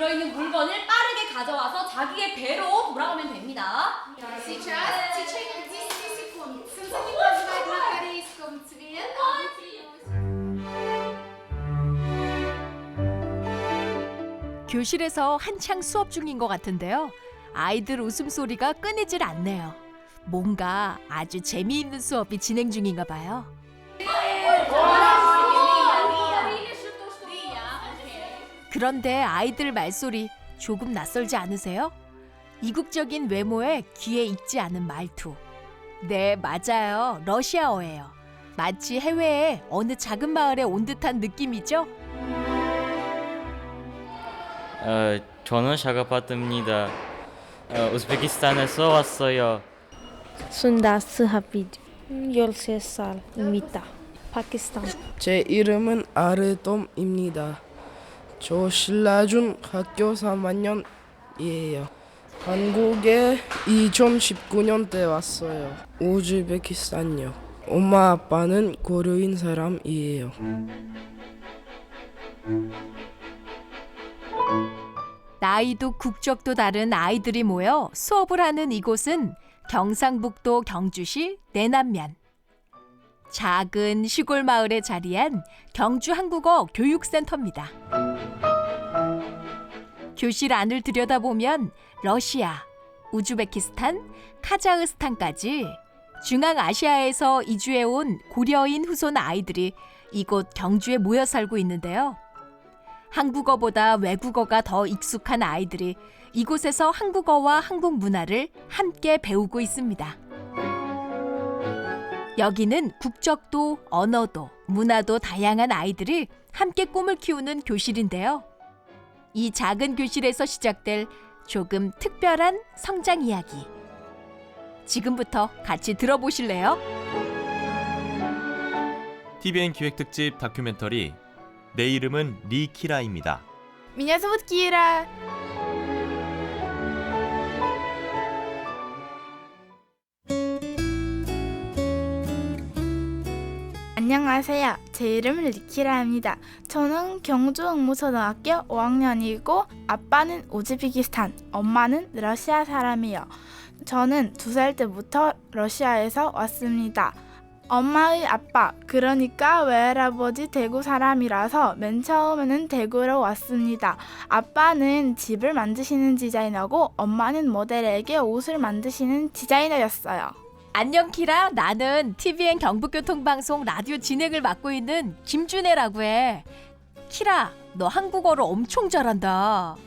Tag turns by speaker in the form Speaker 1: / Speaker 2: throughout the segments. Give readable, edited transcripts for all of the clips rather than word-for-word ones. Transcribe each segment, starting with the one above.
Speaker 1: 들어있는 물건을 빠르게 가져와서 자기의 배로 돌아가면 됩니다.
Speaker 2: Сейчас в течение 10 секунд Сансанин называет на корейском цвет.
Speaker 3: 교실에서 한창 수업 중인 것 같은데요. 아이들 웃음소리가 끊이질 않네요. 뭔가 아주 재미있는 수업이 진행 중인가 봐요. 그런데 아이들 말소리 조금 낯설지 않으세요? 이국적인 외모에 귀에 익지 않은 말투. 네, 맞아요. 러시아어예요. 마치 해외의 어느 작은 마을에 온 듯한 느낌이죠?
Speaker 4: 저는 샤가파트입니다. 우즈베키스탄에서 왔어요.
Speaker 5: 순다스 하피드 13살입니다. 파키스탄.
Speaker 6: 제 이름은 아르돔입니다. 저 신라중 학교 3학년이에요. 한국에 2019년 때 왔어요. 우즈베키스탄요. 엄마 아빠는 고려인 사람이에요.
Speaker 3: 나이도 국적도 다른 아이들이 모여 수업을 하는 이곳은 경상북도 경주시 내남면. 작은 시골 마을에 자리한 경주 한국어 교육센터입니다. 교실 안을 들여다보면 러시아, 우즈베키스탄, 카자흐스탄까지 중앙아시아에서 이주해온 고려인 후손 아이들이 이곳 경주에 모여 살고 있는데요. 한국어보다 외국어가 더 익숙한 아이들이 이곳에서 한국어와 한국 문화를 함께 배우고 있습니다. 여기는 국적도, 언어도, 문화도 다양한 아이들이 함께 꿈을 키우는 교실인데요. 이 작은 교실에서 시작될 조금 특별한 성장 이야기. 지금부터 같이 들어보실래요?
Speaker 7: TVN 기획특집 다큐멘터리 내 이름은 리키라입니다.
Speaker 2: Меня зовут Кира. 안녕하세요. 제 이름은 리키라입니다. 저는 경주 응모초등학교 5학년이고 아빠는 우즈베키스탄, 엄마는 러시아 사람이요. 저는 2살 때부터 러시아에서 왔습니다. 엄마의 아빠, 그러니까 외할아버지 대구 사람이라서 맨 처음에는 대구로 왔습니다. 아빠는 집을 만드시는 디자이너고 엄마는 모델에게 옷을 만드시는 디자이너였어요.
Speaker 3: 안녕 키라, 나는 TVN 경북교통방송 라디오 진행을 맡고 있는 김준혜라고 해. 키라, 너 한국어를 엄청 잘한다.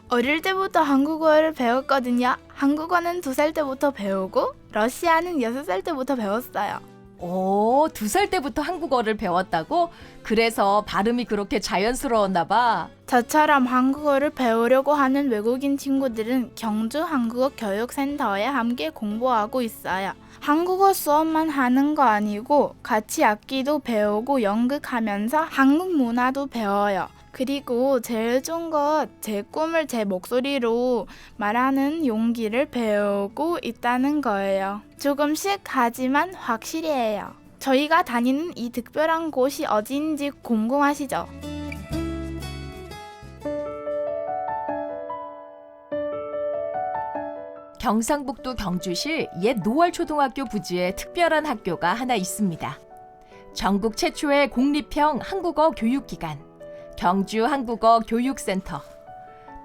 Speaker 2: 어릴 때부터 한국어를 배웠거든요. 한국어는 2살 때부터 배우고 러시아는 6살 때부터 배웠어요.
Speaker 3: 오, 2살 때부터 한국어를 배웠다고? 그래서 발음이 그렇게 자연스러웠나 봐.
Speaker 2: 저처럼 한국어를 배우려고 하는 외국인 친구들은 경주 한국어 교육센터에 함께 공부하고 있어요. 한국어 수업만 하는 거 아니고 같이 악기도 배우고 연극하면서 한국 문화도 배워요. 그리고 제일 좋은 것, 제 꿈을 제 목소리로 말하는 용기를 배우고 있다는 거예요. 조금씩 하지만 확실히 해요. 저희가 다니는 이 특별한 곳이 어디인지 궁금하시죠?
Speaker 3: 경상북도 경주시 옛 노월초등학교 부지에 특별한 학교가 하나 있습니다. 전국 최초의 공립형 한국어 교육기관, 경주 한국어 교육센터.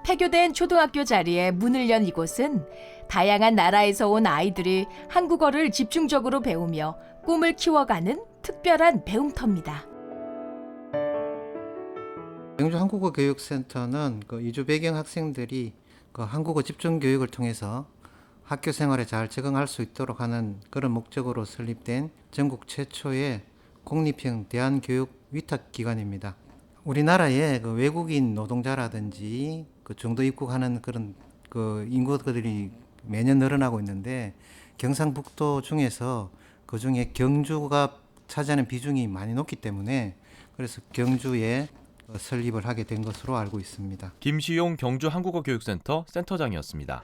Speaker 3: 폐교된 초등학교 자리에 문을 연 이곳은 다양한 나라에서 온 아이들이 한국어를 집중적으로 배우며 꿈을 키워가는 특별한 배움터입니다.
Speaker 8: 경주 한국어 교육센터는 이주 배경 학생들이 한국어 집중 교육을 통해서 학교 생활에 잘 적응할 수 있도록 하는 그런 목적으로 설립된 전국 최초의 공립형 대안교육 위탁기관입니다. 우리나라에 외국인 노동자라든지 중도 입국하는 그런 인구들이 매년 늘어나고 있는데 경상북도 중에서 그 중에 경주가 차지하는 비중이 많이 높기 때문에 그래서 경주에 설립을 하게 된 것으로 알고 있습니다.
Speaker 7: 김시용 경주 한국어 교육센터 센터장이었습니다.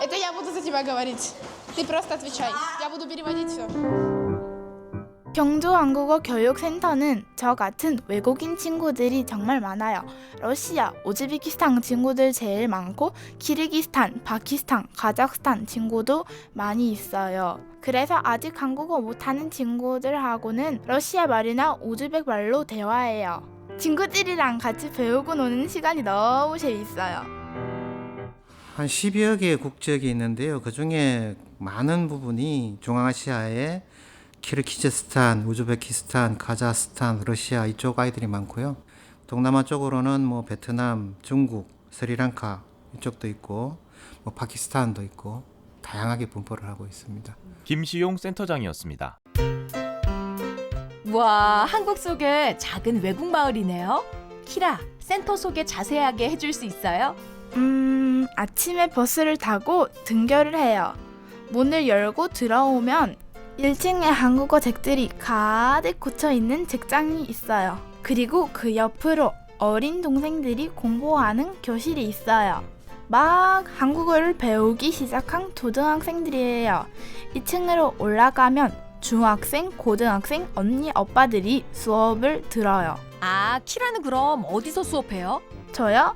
Speaker 2: Это я буду за тебя говорить. Ты просто отвечай. Я буду переводить все. 경주 한국어 교육센터는 저 같은 외국인 친구들이 정말 많아요. 러시아, 우즈베키스탄 친구들 제일 많고 키르기스탄, 파키스탄, 카자흐스탄 친구도 많이 있어요. 그래서 아직 한국어 못하는 친구들하고는 러시아 말이나 우즈벡 말로 대화해요. 친구들이랑 같이 배우고 노는 시간이 너무 재밌어요.
Speaker 8: 한 10여 개의 국적이 있는데요. 그중에 많은 부분이 중앙아시아의 키르기즈스탄, 우즈베키스탄, 카자흐스탄, 러시아 이쪽 아이들이 많고요. 동남아 쪽으로는 뭐 베트남, 중국, 스리랑카 이쪽도 있고 뭐 파키스탄도 있고 다양하게 분포를 하고 있습니다.
Speaker 7: 김시용 센터장이었습니다.
Speaker 3: 와, 한국 속에 작은 외국 마을이네요. 키라, 센터 소개 자세하게 해줄 수 있어요?
Speaker 2: 아침에 버스를 타고 등교를 해요. 문을 열고 들어오면 1층에 한국어 책들이 가득 꽂혀 있는 책장이 있어요. 그리고 그 옆으로 어린 동생들이 공부하는 교실이 있어요. 막 한국어를 배우기 시작한 초등학생들이에요. 2층으로 올라가면 중학생, 고등학생, 언니, 오빠들이 수업을 들어요.
Speaker 3: 아, 키라는 그럼 어디서 수업해요?
Speaker 2: 저요?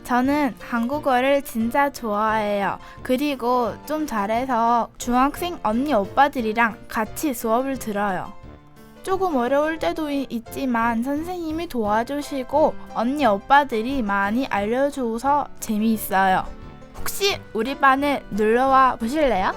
Speaker 2: 저는 한국어를 진짜 좋아해요. 그리고 좀 잘해서 중학생 언니 오빠들이랑 같이 수업을 들어요. 조금 어려울 때도 있지만 선생님이 도와주시고 언니 오빠들이 많이 알려줘서 재미있어요. 혹시 우리 반에 놀러와 보실래요?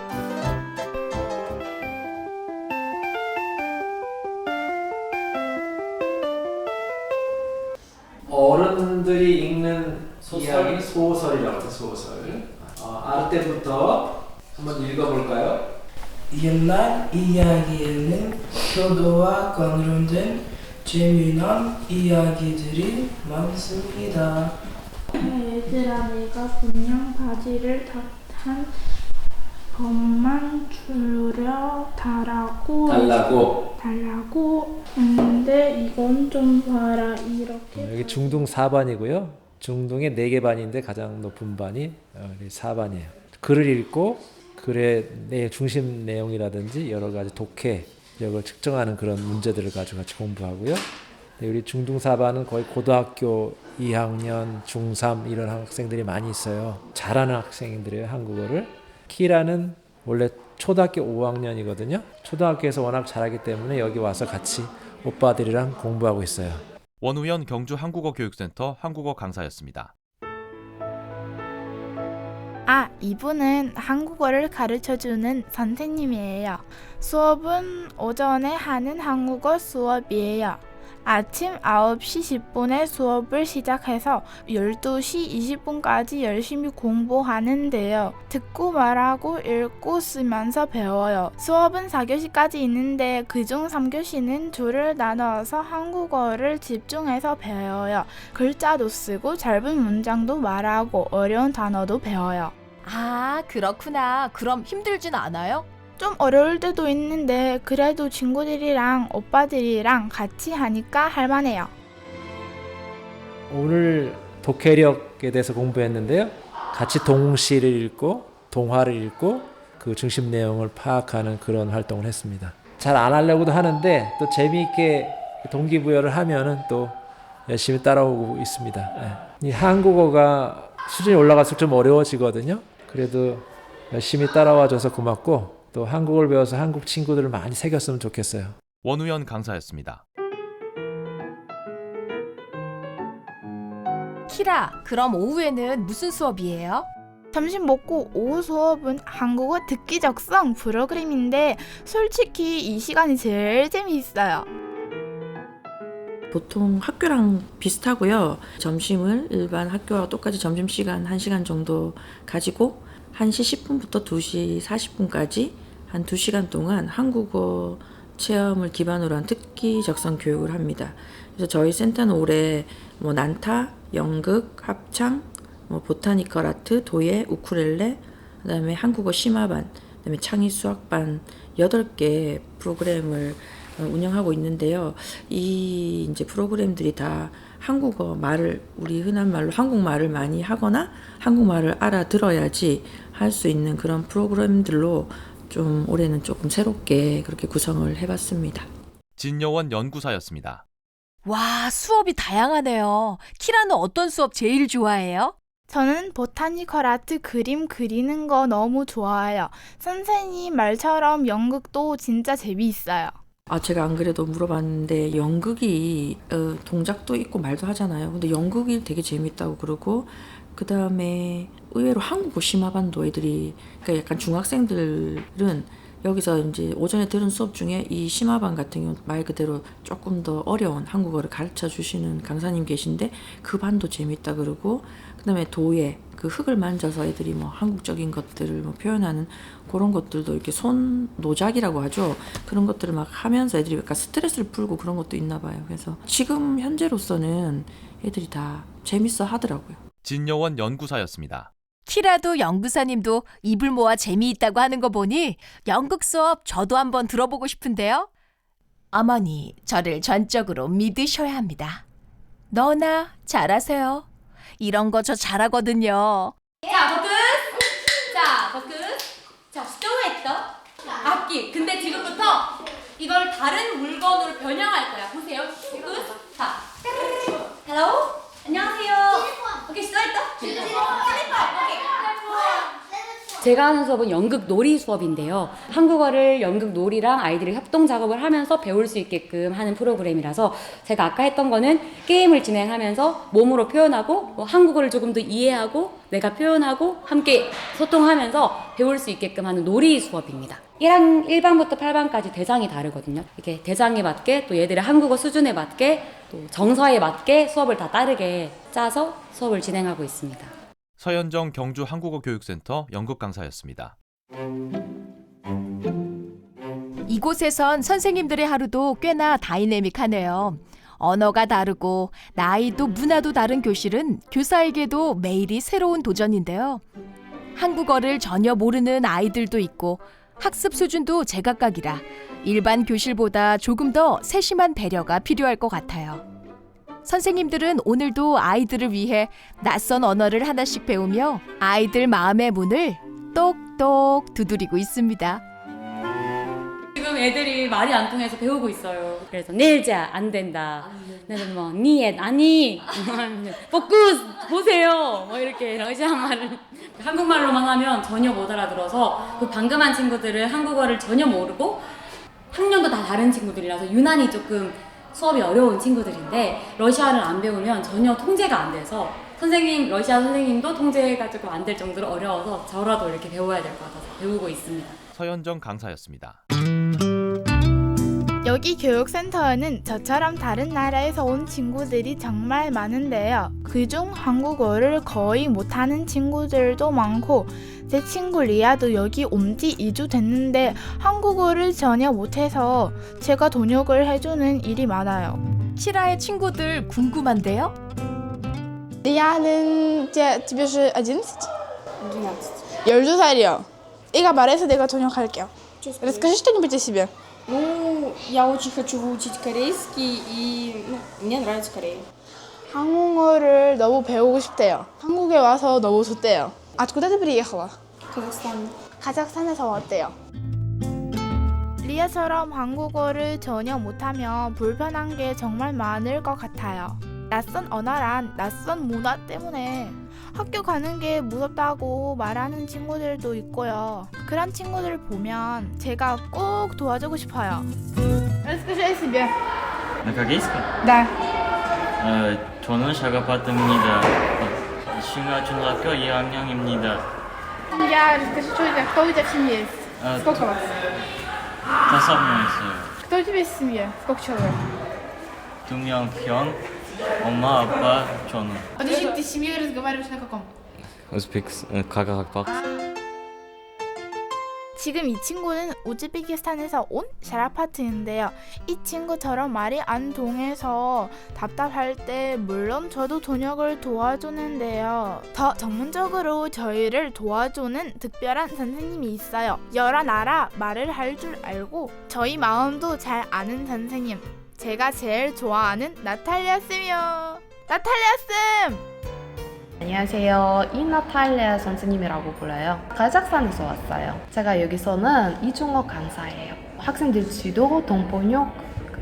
Speaker 9: 어른들이 읽는 이야기 소설이라고 해요. 소설. 알 때부터 한번 읽어볼까요?
Speaker 6: 옛날 이야기에는 효도와 관련된 재미난 이야기들이 많습니다.
Speaker 2: 얘들아, 내가 분명 바지를 한 번만 달라고 했는데 이건 좀 봐라. 이렇게
Speaker 9: 여기 중등 4반이고요. 중등의 4개 반인데 가장 높은 반이 4반이에요. 글을 읽고 글의 중심 내용이라든지 여러 가지 독해력을 측정하는 그런 문제들을 가지고 같이 공부하고요. 우리 중등 4반은 거의 고등학교 2학년, 중3 이런 학생들이 많이 있어요. 잘하는 학생들이에요, 한국어를. 키라는 원래 초등학교 5학년이거든요. 초등학교에서 워낙 잘하기 때문에 여기 와서 같이 오빠들이랑 공부하고 있어요.
Speaker 7: 원우연 경주 한국어 교육센터 한국어 강사였습니다.
Speaker 2: 이분은 한국어를 가르쳐주는 선생님이에요. 수업은 오전에 하는 한국어 수업이에요. 아침 9시 10분에 수업을 시작해서 12시 20분까지 열심히 공부하는데요. 듣고 말하고 읽고 쓰면서 배워요. 수업은 4교시까지 있는데 그중 3교시는 줄을 나눠서 한국어를 집중해서 배워요. 글자도 쓰고 짧은 문장도 말하고 어려운 단어도 배워요.
Speaker 3: 아, 그렇구나. 그럼 힘들진 않아요?
Speaker 2: 좀 어려울 때도 있는데 그래도 친구들이랑 오빠들이랑 같이 하니까 할만해요.
Speaker 9: 오늘 독해력에 대해서 공부했는데요. 같이 동시를 읽고 동화를 읽고 그 중심 내용을 파악하는 그런 활동을 했습니다. 잘 안 하려고도 하는데 또 재미있게 동기부여를 하면은 또 열심히 따라오고 있습니다. 이 한국어가 수준이 올라갈수록 좀 어려워지거든요. 그래도 열심히 따라와줘서 고맙고 또 한국어를 배워서 한국 친구들을 많이 새겼으면 좋겠어요.
Speaker 7: 원우연 강사였습니다.
Speaker 3: 키라, 그럼 오후에는 무슨 수업이에요?
Speaker 2: 점심 먹고 오후 수업은 한국어 듣기 적성 프로그램인데 솔직히 이 시간이 제일 재미있어요.
Speaker 10: 보통 학교랑 비슷하고요. 점심을 일반 학교와 똑같이 점심시간 1시간 정도 가지고 1시 10분부터 2시 40분까지 한 2시간 동안 한국어 체험을 기반으로 한 특기 적성 교육을 합니다. 그래서 저희 센터는 올해 난타, 연극, 합창, 보타니컬 아트, 도예, 우쿨렐레, 그다음에 한국어 심화반, 그다음에 창의 수학반 8개 프로그램을 운영하고 있는데요. 이 이제 프로그램들이 다 한국어 말을 우리 흔한 말로 한국말을 많이 하거나 한국말을 알아들어야지 할 수 있는 그런 프로그램들로 좀 올해는 조금 새롭게 그렇게 구성을 해봤습니다.
Speaker 7: 진여원 연구사였습니다.
Speaker 3: 와, 수업이 다양하네요. 키라는 어떤 수업 제일 좋아해요?
Speaker 2: 저는 보타니컬 아트 그림 그리는 거 너무 좋아해요. 선생님 말처럼 연극도 진짜 재미있어요.
Speaker 10: 제가 안 그래도 물어봤는데 연극이 동작도 있고 말도 하잖아요. 근데 연극이 되게 재밌다고 그러고 그 다음에 의외로 한국어 심화반도 애들이 그러니까 약간 중학생들은 여기서 이제 오전에 들은 수업 중에 이 심화반 같은 경우 말 그대로 조금 더 어려운 한국어를 가르쳐 주시는 강사님 계신데 그 반도 재밌다 그러고 그다음에 도예 그 흙을 만져서 애들이 뭐 한국적인 것들을 뭐 표현하는 그런 것들도 이렇게 손 노작이라고 하죠. 그런 것들을 막 하면서 애들이 약간 스트레스를 풀고 그런 것도 있나 봐요. 그래서 지금 현재로서는 애들이 다 재밌어 하더라고요.
Speaker 7: 진여원 연구사였습니다.
Speaker 3: 키라도 연구사님도 입을 모아 재미있다고 하는 거 보니 연극 수업 저도 한번 들어보고 싶은데요. 어머니, 저를 전적으로 믿으셔야 합니다. 너나 잘하세요. 이런 거 저 잘하거든요.
Speaker 1: 자, 버튼. 자, 버튼. 자, 스토했어. 악기. 근데 지금부터 이걸 다른 물건으로 변형할 거야. 보세요. 포커스. 자, 헬로. 안녕하세요. 오케이, 스토했어.
Speaker 11: 제가 하는 수업은 연극 놀이 수업인데요. 한국어를 연극 놀이랑 아이들이 협동 작업을 하면서 배울 수 있게끔 하는 프로그램이라서 제가 아까 했던 거는 게임을 진행하면서 몸으로 표현하고 한국어를 조금 더 이해하고 내가 표현하고 함께 소통하면서 배울 수 있게끔 하는 놀이 수업입니다. 1반부터 8반까지 대상이 다르거든요. 이렇게 대상에 맞게 또 얘들의 한국어 수준에 맞게 또 정서에 맞게 수업을 다 따르게 짜서 수업을 진행하고 있습니다.
Speaker 7: 서현정 경주 한국어교육센터 연극 강사였습니다.
Speaker 3: 이곳에선 선생님들의 하루도 꽤나 다이내믹하네요. 언어가 다르고 나이도 문화도 다른 교실은 교사에게도 매일이 새로운 도전인데요. 한국어를 전혀 모르는 아이들도 있고 학습 수준도 제각각이라 일반 교실보다 조금 더 세심한 배려가 필요할 것 같아요. 선생님들은 오늘도 아이들을 위해 낯선 언어를 하나씩 배우며 아이들 마음의 문을 똑똑 두드리고 있습니다.
Speaker 11: 지금 애들이 말이 안 통해서 배우고 있어요. 그래서 내자 안 된다. 나는 뭐 니엣 아니 포커스 보세요. 뭐 이렇게 러시아 말을 한국말로만 하면 전혀 못 알아들어서 그 방금 한 친구들은 한국어를 전혀 모르고 학년도 다 다른 친구들이라서 유난히 조금 수업이 어려운 친구들인데 러시아를 안 배우면 전혀 통제가 안 돼서 러시아 선생님도 통제가 조금 안 될 정도로 어려워서 저라도 이렇게 배워야 될 것 같아서 배우고 있습니다.
Speaker 7: 서현정 강사였습니다.
Speaker 2: 여기 교육센터에는 저처럼 다른 나라에서 온 친구들이 정말 많은데요. 그중 한국어를 거의 못하는 친구들도 많고 제 친구 리아도 여기 온 지 2주 됐는데 한국어를 전혀 못해서 제가 번역을 해주는 일이 많아요.
Speaker 3: 키라의 친구들 궁금한데요?
Speaker 12: 리아는 тебе же 11? 12살이요. 이가 말해서 내가 번역할게요. Расскажи что-нибудь о себе.
Speaker 13: Ну, я очень хочу выучить корейский, и мне нравится Корея.
Speaker 12: 한국어를 너무 배우고 싶대요. 한국에 와서 너무 좋대요. Откуда ты приехала?
Speaker 13: Казахстан.
Speaker 12: 카자흐스탄에서 왔대요.
Speaker 2: 리아처럼 한국어를 전혀 못하면 불편한 게 정말 많을 것 같아요. 낯선 언어란 낯선 문화 때문에 학교 가는 게 무섭다고 말하는 친구들도 있고요. 그런 친구들 보면 제가 꼭 도와주고 싶어요.
Speaker 12: Расскажи о себе.
Speaker 4: На корейском?
Speaker 12: Да.
Speaker 4: 저는 샤가파트입니다. 중학교 2학년입니다.
Speaker 12: Я расскажи, что у тебя, кто у тебя в семье есть? Сколько вас?
Speaker 4: 5명 있어요.
Speaker 12: Кто у тебя есть в семье? Сколько человек?
Speaker 4: 2명, 형, 엄마, 아빠, 저는.
Speaker 12: Подожди, ты с семьей разговариваешь на каком?
Speaker 4: 가가학박.
Speaker 2: 지금 이 친구는 우즈베키스탄에서 온 샤라파트인데요. 이 친구처럼 말이 안 통해서 답답할 때 물론 저도 번역을 도와주는데요. 더 전문적으로 저희를 도와주는 특별한 선생님이 있어요. 여러 나라 말을 할 줄 알고 저희 마음도 잘 아는 선생님. 제가 제일 좋아하는 나탈리아 쌤이요. 나탈리아 쌤!
Speaker 14: 안녕하세요. 이나탈리아 선생님이라고 불러요. 카자흐스탄에서 왔어요. 제가 여기서는 이중어 강사예요. 학생들 지도, 동번역,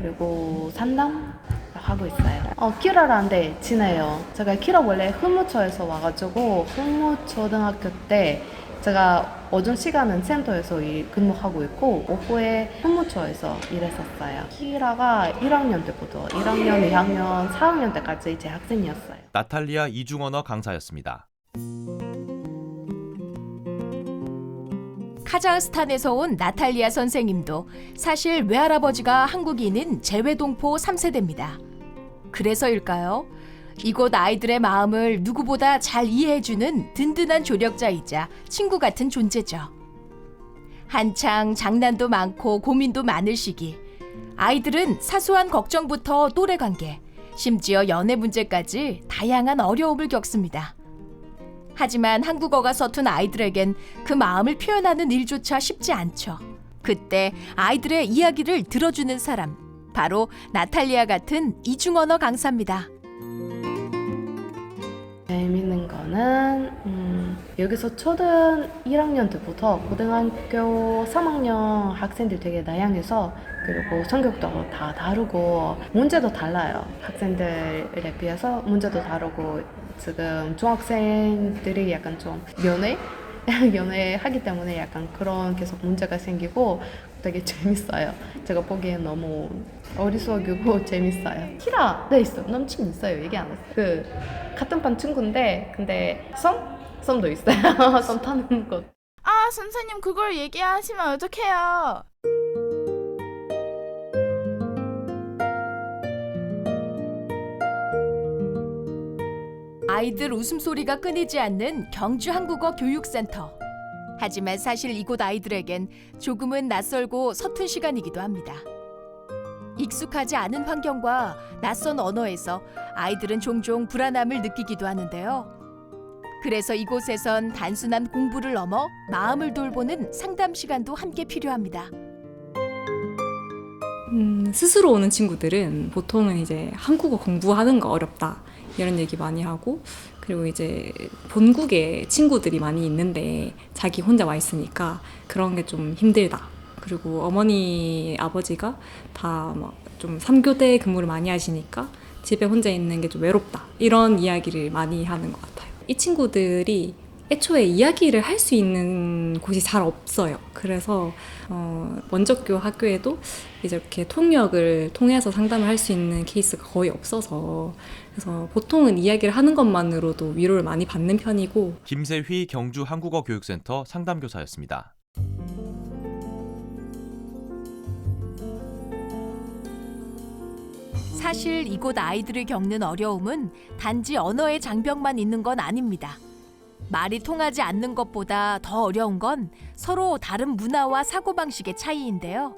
Speaker 14: 그리고 상담 하고 있어요. 키라라는데 친해요. 제가 키라 원래 흐무초에서 와가지고 흐무초등학교 때 제가 오전 시간은 센터에서 근무하고 있고 오후에 흐무초에서 일했었어요. 키라가 1학년 때부터 1학년, 2학년, 4학년 때까지 제 학생이었어요.
Speaker 7: 나탈리아 이중언어 강사였습니다.
Speaker 3: 카자흐스탄에서 온 나탈리아 선생님도 사실 외할아버지가 한국인인 재외동포 3세대입니다. 그래서일까요? 이곳 아이들의 마음을 누구보다 잘 이해해주는 든든한 조력자이자 친구 같은 존재죠. 한창 장난도 많고 고민도 많을 시기, 아이들은 사소한 걱정부터 또래관계, 심지어 연애 문제까지 다양한 어려움을 겪습니다. 하지만 한국어가 서툰 아이들에겐 그 마음을 표현하는 일조차 쉽지 않죠. 그때 아이들의 이야기를 들어주는 사람, 바로 나탈리아 같은 이중언어 강사입니다.
Speaker 14: 재밌는 거는 여기서 초등 1학년 때부터 고등학교 3학년 학생들 되게 다양해서 그리고 성격도 다 다르고 문제도 달라요. 학생들에 비해서 문제도 다르고 지금 중학생들이 약간 좀 연애하기 때문에 약간 그런 계속 문제가 생기고 되게 재밌어요. 제가 보기엔 너무 어리석이고 재밌어요. 키라, 네 있어요. 남친 있어요. 얘기 안 했어요. 같은 반 친구인데 근데 썸도 있어요. 썸 타는 것.
Speaker 2: 아, 선생님 그걸 얘기하시면 어떡해요?
Speaker 3: 아이들 웃음소리가 끊이지 않는 경주 한국어 교육센터. 하지만 사실 이곳 아이들에겐 조금은 낯설고 서툰 시간이기도 합니다. 익숙하지 않은 환경과 낯선 언어에서 아이들은 종종 불안함을 느끼기도 하는데요. 그래서 이곳에선 단순한 공부를 넘어 마음을 돌보는 상담 시간도 함께 필요합니다.
Speaker 15: 스스로 오는 친구들은 보통은 이제 한국어 공부하는 거 어렵다 이런 얘기 많이 하고, 그리고 이제 본국에 친구들이 많이 있는데 자기 혼자 와 있으니까 그런 게 좀 힘들다. 그리고 어머니 아버지가 다 좀 3교대 근무를 많이 하시니까 집에 혼자 있는 게 좀 외롭다, 이런 이야기를 많이 하는 것 같아요. 이 친구들이 애초에 이야기를 할 수 있는 곳이 잘 없어요. 그래서 원적교 학교에도 이제 이렇게 통역을 통해서 상담을 할 수 있는 케이스가 거의 없어서, 그래서 보통은 이야기를 하는 것만으로도 위로를 많이 받는 편이고.
Speaker 7: 김세휘 경주 한국어 교육센터 상담교사였습니다.
Speaker 3: 사실 이곳 아이들이 겪는 어려움은 단지 언어의 장벽만 있는 건 아닙니다. 말이 통하지 않는 것보다 더 어려운 건 서로 다른 문화와 사고방식의 차이인데요.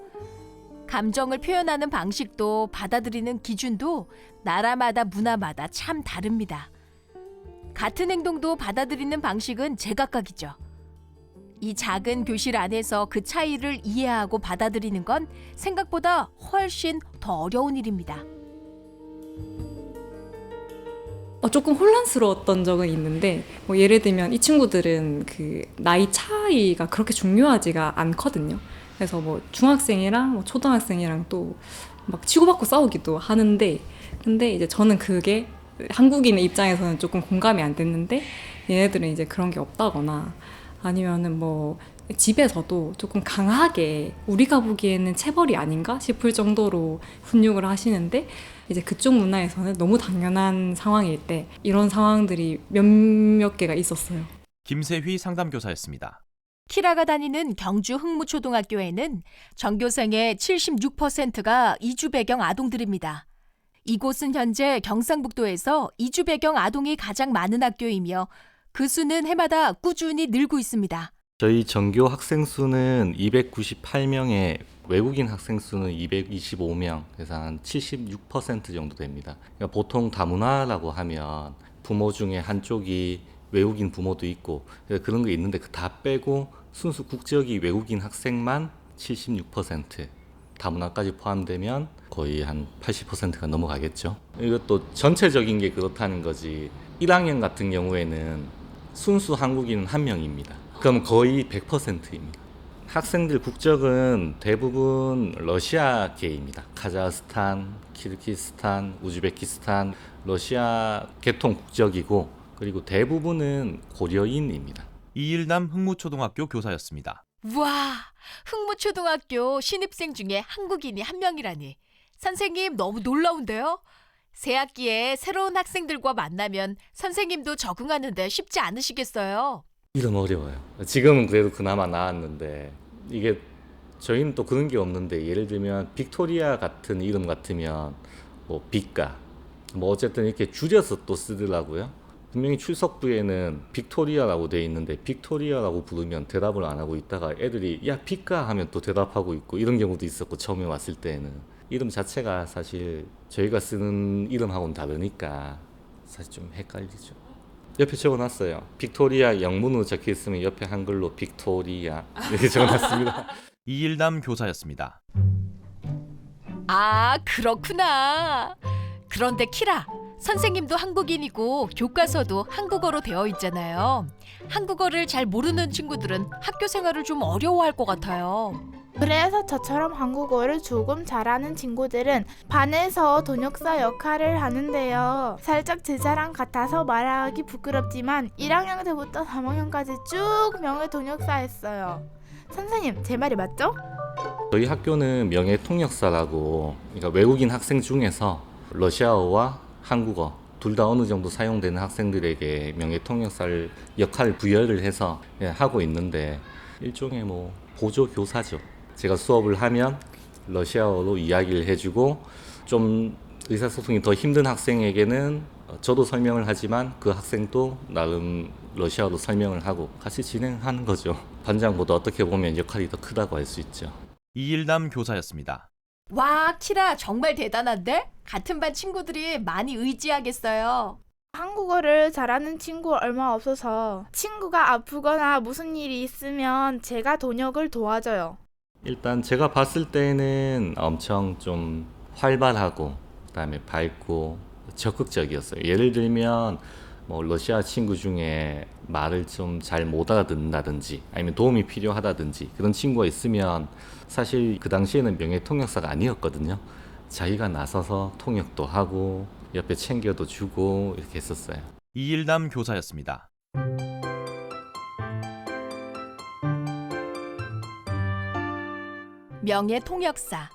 Speaker 3: 감정을 표현하는 방식도 받아들이는 기준도 나라마다 문화마다 참 다릅니다. 같은 행동도 받아들이는 방식은 제각각이죠. 이 작은 교실 안에서 그 차이를 이해하고 받아들이는 건 생각보다 훨씬 더 어려운 일입니다.
Speaker 15: 조금 혼란스러웠던 적은 있는데, 예를 들면 이 친구들은 그 나이 차이가 그렇게 중요하지가 않거든요. 그래서 중학생이랑 초등학생이랑 또 막 치고받고 싸우기도 하는데, 근데 이제 저는 그게 한국인의 입장에서는 조금 공감이 안 됐는데, 얘네들은 이제 그런 게 없다거나 아니면은 집에서도 조금 강하게 우리가 보기에는 체벌이 아닌가 싶을 정도로 훈육을 하시는데, 이제 그쪽 문화에서는 너무 당연한 상황일 때 이런 상황들이 몇몇 개가 있었어요.
Speaker 7: 김세휘 상담교사였습니다.
Speaker 3: 키라가 다니는 경주 흥무초등학교에는 전교생의 76%가 이주 배경 아동들입니다. 이곳은 현재 경상북도에서 이주 배경 아동이 가장 많은 학교이며 그 수는 해마다 꾸준히 늘고 있습니다.
Speaker 16: 저희 전교 학생 수는 298명에 외국인 학생 수는 225명, 그래서 한 76% 정도 됩니다. 그러니까 보통 다문화라고 하면 부모 중에 한쪽이 외국인 부모도 있고 그런 거 있는데 그 다 빼고 순수 국적이 외국인 학생만 76%, 다문화까지 포함되면 거의 한 80%가 넘어가겠죠. 이것도 전체적인 게 그렇다는 거지. 1학년 같은 경우에는 순수 한국인은 1명입니다. 그럼 거의 100%입니다. 학생들 국적은 대부분 러시아계입니다. 카자흐스탄, 키르기스탄, 우즈베키스탄, 러시아 계통 국적이고 그리고 대부분은 고려인입니다.
Speaker 7: 이일남 흥무초등학교 교사였습니다.
Speaker 3: 우와, 흥무초등학교 신입생 중에 한국인이 한 명이라니. 선생님 너무 놀라운데요? 새 학기에 새로운 학생들과 만나면 선생님도 적응하는데 쉽지 않으시겠어요?
Speaker 16: 이름 어려워요. 지금은 그래도 그나마 나았는데 이게 저희는 또 그런 게 없는데 예를 들면 빅토리아 같은 이름 같으면 뭐 빅가 뭐 어쨌든 이렇게 줄여서 또 쓰더라고요. 분명히 출석부에는 빅토리아라고 돼 있는데 빅토리아라고 부르면 대답을 안 하고 있다가 애들이 야 빅가 하면 또 대답하고 있고 이런 경우도 있었고 처음에 왔을 때는 이름 자체가 사실 저희가 쓰는 이름하고는 다르니까 사실 좀 헷갈리죠. 옆에 적어놨어요. 빅토리아 영문으로 적혀 있으면 옆에 한글로 빅토리아 이렇게 적어놨습니다.
Speaker 7: 이일남 교사였습니다.
Speaker 3: 아, 그렇구나. 그런데 키라, 선생님도 한국인이고 교과서도 한국어로 되어 있잖아요. 한국어를 잘 모르는 친구들은 학교 생활을 좀 어려워할 것 같아요.
Speaker 2: 그래서 저처럼 한국어를 조금 잘하는 친구들은 반에서 통역사 역할을 하는데요. 살짝 제 자랑 같아서 말하기 부끄럽지만 1학년 때부터 3학년까지 쭉 명예 통역사 했어요. 선생님, 제 말이 맞죠?
Speaker 16: 저희 학교는 명예 통역사라고 그러니까 외국인 학생 중에서 러시아어와 한국어 둘 다 어느 정도 사용되는 학생들에게 명예 통역사를 역할을 부여를 해서 하고 있는데 일종의 뭐 보조 교사죠. 제가 수업을 하면 러시아어로 이야기를 해주고 좀 의사소통이 더 힘든 학생에게는 저도 설명을 하지만 그 학생도 나름 러시아어로 설명을 하고 같이 진행하는 거죠. 반장보다 어떻게 보면 역할이 더 크다고 할 수 있죠.
Speaker 7: 이일남 교사였습니다.
Speaker 3: 와, 키라 정말 대단한데? 같은 반 친구들이 많이 의지하겠어요.
Speaker 2: 한국어를 잘하는 친구 얼마 없어서 친구가 아프거나 무슨 일이 있으면 제가 통역을 도와줘요.
Speaker 16: 일단 제가 봤을 때는 엄청 좀 활발하고 그다음에 밝고 적극적이었어요. 예를 들면 뭐 러시아 친구 중에 말을 좀 잘 못 알아듣는다든지 아니면 도움이 필요하다든지 그런 친구가 있으면 사실 그 당시에는 명예 통역사가 아니었거든요. 자기가 나서서 통역도 하고 옆에 챙겨도 주고 이렇게 했었어요.
Speaker 7: 이일남 교사였습니다.
Speaker 3: 명예 통역사.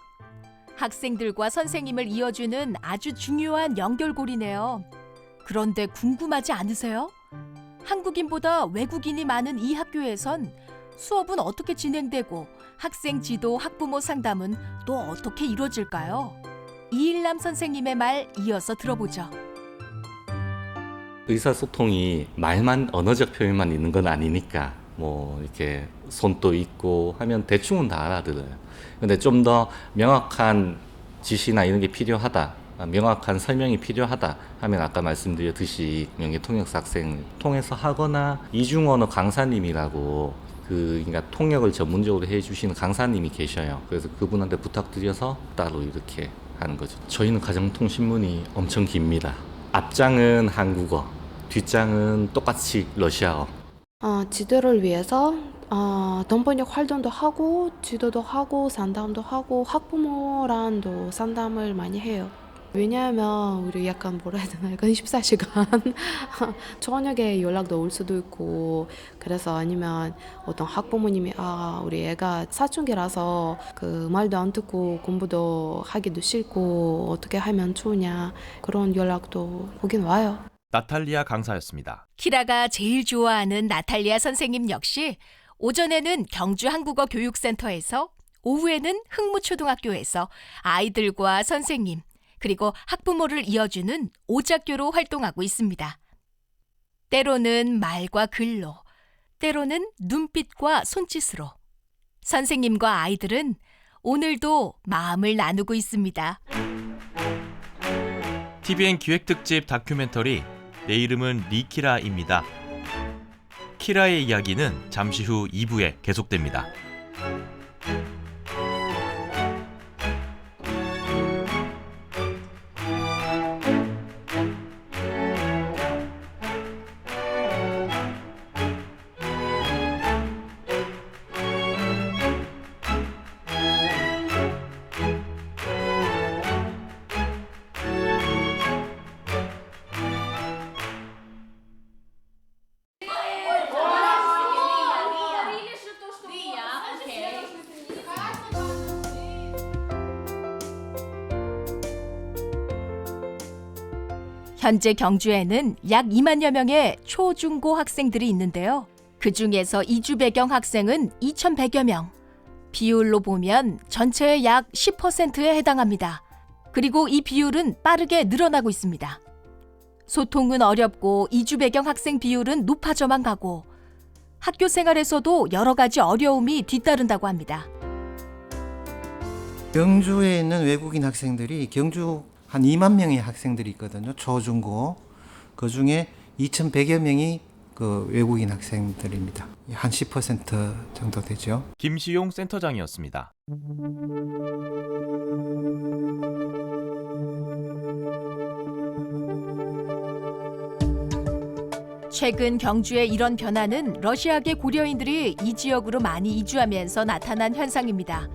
Speaker 3: 학생들과 선생님을 이어주는 아주 중요한 연결고리네요. 그런데 궁금하지 않으세요? 한국인보다 외국인이 많은 이 학교에선 수업은 어떻게 진행되고 학생 지도, 학부모 상담은 또 어떻게 이루어질까요? 이일남 선생님의 말 이어서 들어보죠.
Speaker 16: 의사소통이 말만 언어적 표현만 있는 건 아니니까 뭐 이렇게 손도 있고 하면 대충은 다 알아들어요. 근데 좀 더 명확한 지시나 이런 게 필요하다, 명확한 설명이 필요하다 하면 아까 말씀드렸듯이 명예 통역사 학생을 통해서 하거나 이중언어 강사님이라고 그러니까 통역을 전문적으로 해주시는 강사님이 계셔요. 그래서 그분한테 부탁드려서 따로 이렇게 하는 거죠. 저희는 가정통신문이 엄청 깁니다. 앞장은 한국어, 뒷장은 똑같이 러시아어.
Speaker 14: 지도를 위해서 동번역 활동도 하고 지도도 하고 상담도 하고 학부모랑도 상담을 많이 해요. 왜냐하면 우리 약간 뭐라 해야 되나 약간 24시간 저녁에 연락도 올 수도 있고 그래서 아니면 어떤 학부모님이 우리 애가 사춘기라서 그 말도 안 듣고 공부도 하기도 싫고 어떻게 하면 좋으냐 그런 연락도 오긴 와요.
Speaker 7: 나탈리아 강사였습니다.
Speaker 3: 키라가 제일 좋아하는 나탈리아 선생님 역시 오전에는 경주 한국어 교육센터에서 오후에는 흥무초등학교에서 아이들과 선생님 그리고 학부모를 이어주는 오작교로 활동하고 있습니다. 때로는 말과 글로, 때로는 눈빛과 손짓으로 선생님과 아이들은 오늘도 마음을 나누고 있습니다.
Speaker 7: TVN 기획특집 다큐멘터리 내 이름은 리키라입니다. 키라의 이야기는 잠시 후 2부에 계속됩니다.
Speaker 3: 현재 경주에는 약 2만여 명의 초, 중, 고 학생들이 있는데요. 그중에서 이주 배경 학생은 2,100여 명. 비율로 보면 전체의 약 10%에 해당합니다. 그리고 이 비율은 빠르게 늘어나고 있습니다. 소통은 어렵고 이주 배경 학생 비율은 높아져만 가고 학교 생활에서도 여러 가지 어려움이 뒤따른다고 합니다.
Speaker 8: 경주에 있는 외국인 학생들이 경주 한 2만 명의 학생들이 있거든요. 초, 중, 고. 그중에 2,100여 명이 그 외국인 학생들입니다. 한 10% 정도 되죠.
Speaker 7: 김시용 센터장이었습니다.
Speaker 3: 최근 경주의 이런 변화는 러시아계 고려인들이 이 지역으로 많이 이주하면서 나타난 현상입니다.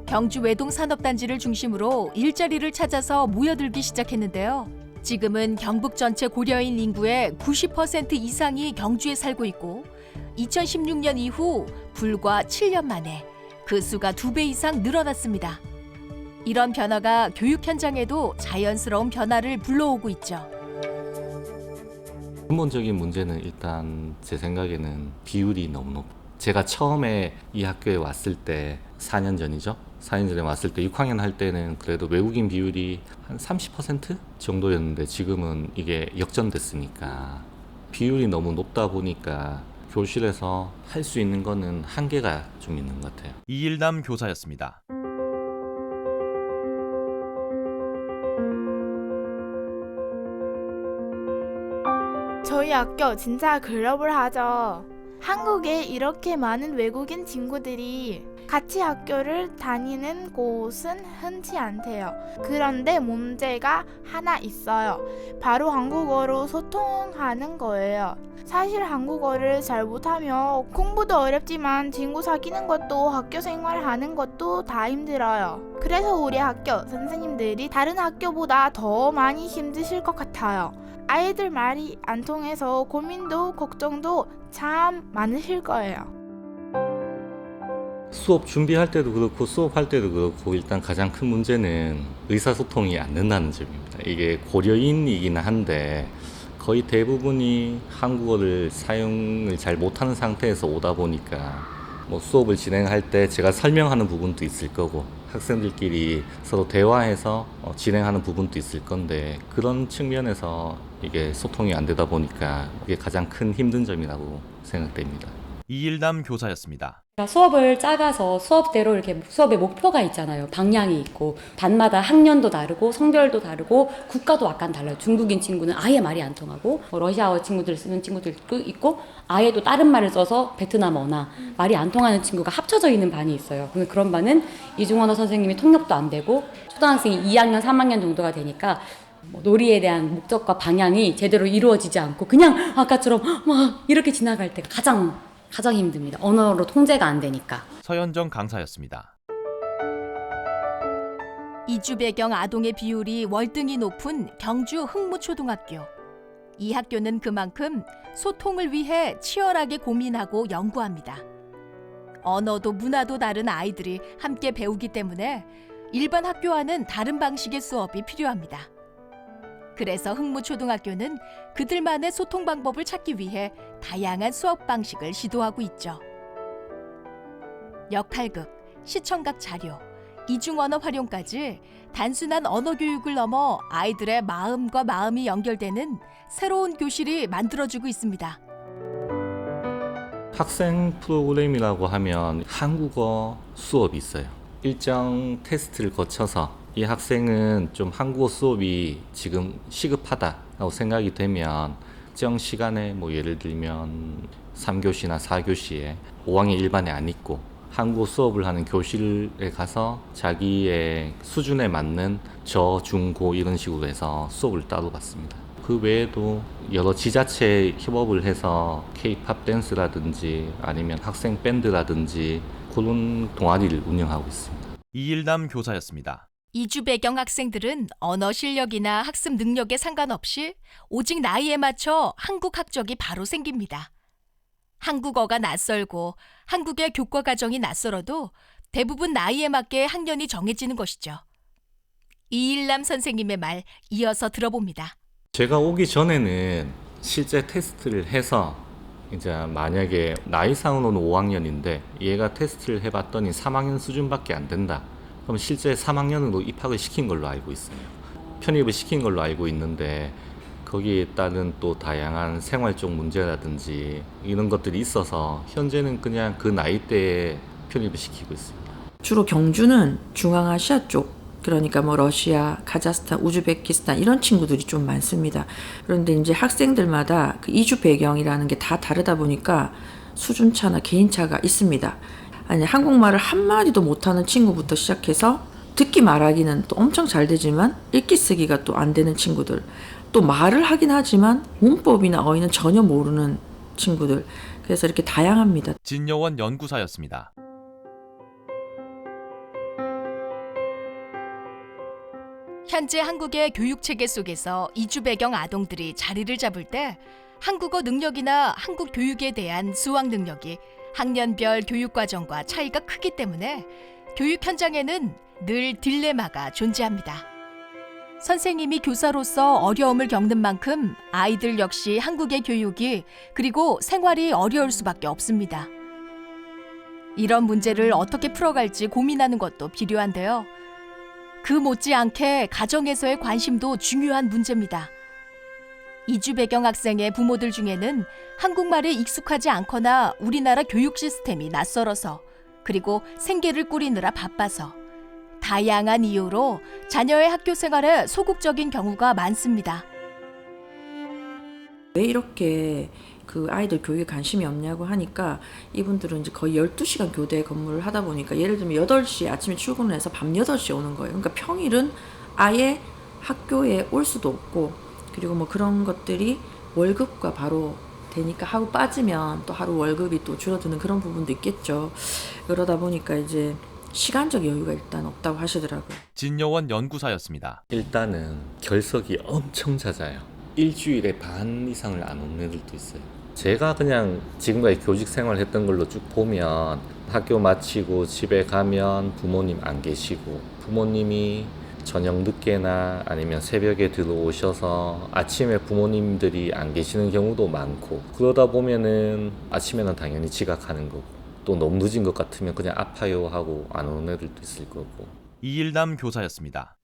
Speaker 3: 경주 외동산업단지를 중심으로 일자리를 찾아서 모여들기 시작했는데요. 지금은 경북 전체 고려인 인구의 90% 이상이 경주에 살고 있고 2016년 이후 불과 7년 만에 그 수가 2배 이상 늘어났습니다. 이런 변화가 교육 현장에도 자연스러운 변화를 불러오고 있죠.
Speaker 16: 근본적인 문제는 일단 제 생각에는 비율이 너무 높아요. 제가 처음에 이 학교에 왔을 때 4년 전이죠. 4년 전에 왔을 때 6학년 할 때는 그래도 외국인 비율이 한 30% 정도였는데 지금은 이게 역전됐으니까 비율이 너무 높다 보니까 교실에서 할 수 있는 거는 한계가 좀 있는 것 같아요.
Speaker 7: 이일남 교사였습니다.
Speaker 2: 저희 학교 진짜 글로벌하죠. 한국에 이렇게 많은 외국인 친구들이 같이 학교를 다니는 곳은 흔치 않대요. 그런데 문제가 하나 있어요. 바로 한국어로 소통하는 거예요. 사실 한국어를 잘 못하면 공부도 어렵지만 친구 사귀는 것도 학교 생활하는 것도 다 힘들어요. 그래서 우리 학교 선생님들이 다른 학교보다 더 많이 힘드실 것 같아요. 아이들 말이 안 통해서 고민도 걱정도 참 많으실 거예요.
Speaker 16: 수업 준비할 때도 그렇고 수업할 때도 그렇고 일단 가장 큰 문제는 의사소통이 안 된다는 점입니다. 이게 고려인이긴 한데 거의 대부분이 한국어를 사용을 잘 못하는 상태에서 오다 보니까 뭐 수업을 진행할 때 제가 설명하는 부분도 있을 거고 학생들끼리 서로 대화해서 진행하는 부분도 있을 건데 그런 측면에서 이게 소통이 안 되다 보니까 이게 가장 큰 힘든 점이라고 생각됩니다.
Speaker 7: 이일남 교사였습니다.
Speaker 11: 수업을 짜가서 수업대로 이렇게 수업의 목표가 있잖아요. 방향이 있고 반마다 학년도 다르고 성별도 다르고 국가도 약간 달라요. 중국인 친구는 아예 말이 안 통하고 러시아어 친구들 쓰는 친구들도 있고 아예 또 다른 말을 써서 베트남어나 말이 안 통하는 친구가 합쳐져 있는 반이 있어요. 그런 반은 이중언어 선생님이 통역도 안 되고 초등학생이 2학년, 3학년 정도가 되니까 놀이에 대한 목적과 방향이 제대로 이루어지지 않고 그냥 아까처럼 막 이렇게 지나갈 때가 가장 힘듭니다. 언어로 통제가 안 되니까.
Speaker 7: 서현정 강사였습니다.
Speaker 3: 이주 배경 아동의 비율이 월등히 높은 경주 흥무초등학교. 이 학교는 그만큼 소통을 위해 치열하게 고민하고 연구합니다. 언어도 문화도 다른 아이들이 함께 배우기 때문에 일반 학교와는 다른 방식의 수업이 필요합니다. 그래서 흥무초등학교는 그들만의 소통 방법을 찾기 위해 다양한 수업 방식을 시도하고 있죠. 역할극, 시청각 자료, 이중언어 활용까지 단순한 언어 교육을 넘어 아이들의 마음과 마음이 연결되는 새로운 교실이 만들어지고 있습니다.
Speaker 16: 학생 프로그램이라고 하면 한국어 수업이 있어요. 일정 테스트를 거쳐서 이 학생은 좀 한국어 수업이 지금 시급하다라고 생각이 되면 특정 시간에 뭐 예를 들면 3교시나 4교시에 5학년 일반에 안 있고 한국어 수업을 하는 교실에 가서 자기의 수준에 맞는 저, 중, 고 이런 식으로 해서 수업을 따로 받습니다. 그 외에도 여러 지자체 협업을 해서 K-팝 댄스라든지 아니면 학생 밴드라든지 그런 동아리를 운영하고 있습니다.
Speaker 7: 이일남 교사였습니다.
Speaker 3: 이주 배경 학생들은 언어 실력이나 학습 능력에 상관없이 오직 나이에 맞춰 한국 학적이 바로 생깁니다. 한국어가 낯설고 한국의 교과 과정이 낯설어도 대부분 나이에 맞게 학년이 정해지는 것이죠. 이일남 선생님의 말 이어서 들어봅니다.
Speaker 16: 제가 오기 전에는 실제 테스트를 해서 이제 만약에 나이상으로는 5학년인데 얘가 테스트를 해봤더니 3학년 수준밖에 안 된다. 그럼 실제 3학년으로 입학을 시킨 걸로 알고 있어요. 편입을 시킨 걸로 알고 있는데 거기에 따른 또 다양한 생활적 문제라든지 이런 것들이 있어서 현재는 그냥 그 나이대에 편입을 시키고 있습니다.
Speaker 10: 주로 경주는 중앙아시아 쪽, 그러니까 뭐 러시아, 카자흐스탄, 우즈베키스탄 이런 친구들이 좀 많습니다. 그런데 이제 학생들마다 그 이주 배경이라는 게 다 다르다 보니까 수준차나 개인차가 있습니다. 아니, 한국말을 한마디도 못하는 친구부터 시작해서 듣기 말하기는 또 엄청 잘 되지만 읽기 쓰기가 또 안 되는 친구들, 또 말을 하긴 하지만 문법이나 어휘는 전혀 모르는 친구들, 그래서 이렇게 다양합니다.
Speaker 7: 진여원 연구사였습니다.
Speaker 3: 현재 한국의 교육체계 속에서 이주 배경 아동들이 자리를 잡을 때 한국어 능력이나 한국 교육에 대한 수학 능력이 학년별 교육과정과 차이가 크기 때문에 교육 현장에는 늘 딜레마가 존재합니다. 선생님이 교사로서 어려움을 겪는 만큼 아이들 역시 한국의 교육이 그리고 생활이 어려울 수밖에 없습니다. 이런 문제를 어떻게 풀어갈지 고민하는 것도 필요한데요. 그 못지않게 가정에서의 관심도 중요한 문제입니다. 이주 배경 학생의 부모들 중에는 한국말에 익숙하지 않거나 우리나라 교육 시스템이 낯설어서 그리고 생계를 꾸리느라 바빠서 다양한 이유로 자녀의 학교 생활에 소극적인 경우가 많습니다.
Speaker 10: 왜 이렇게 그 아이들 교육에 관심이 없냐고 하니까 이분들은 이제 거의 12시간 교대 근무를 하다 보니까 예를 들면 8시에 아침에 출근을 해서 밤 8시에 오는 거예요. 그러니까 평일은 아예 학교에 올 수도 없고, 그리고 뭐 그런 것들이 월급과 바로 되니까 하루 빠지면 또 하루 월급이 또 줄어드는 그런 부분도 있겠죠. 그러다 보니까 이제 시간적 여유가 일단 없다고 하시더라고요.
Speaker 7: 진여원 연구사였습니다.
Speaker 16: 일단은 결석이 엄청 잦아요. 일주일에 반 이상을 안 오는 애들도 있어요. 제가 그냥 지금까지 교직 생활했던 걸로 쭉 보면 학교 마치고 집에 가면 부모님 안 계시고, 부모님이 저녁 늦게나 아니면 새벽에 들어오셔서 아침에 부모님들이 안 계시는 경우도 많고, 그러다 보면은 아침에는 당연히 지각하는 거고, 또 너무 늦은 것 같으면 그냥 아파요 하고 안 오는 애들도 있을 거고.
Speaker 7: 이일남 교사였습니다.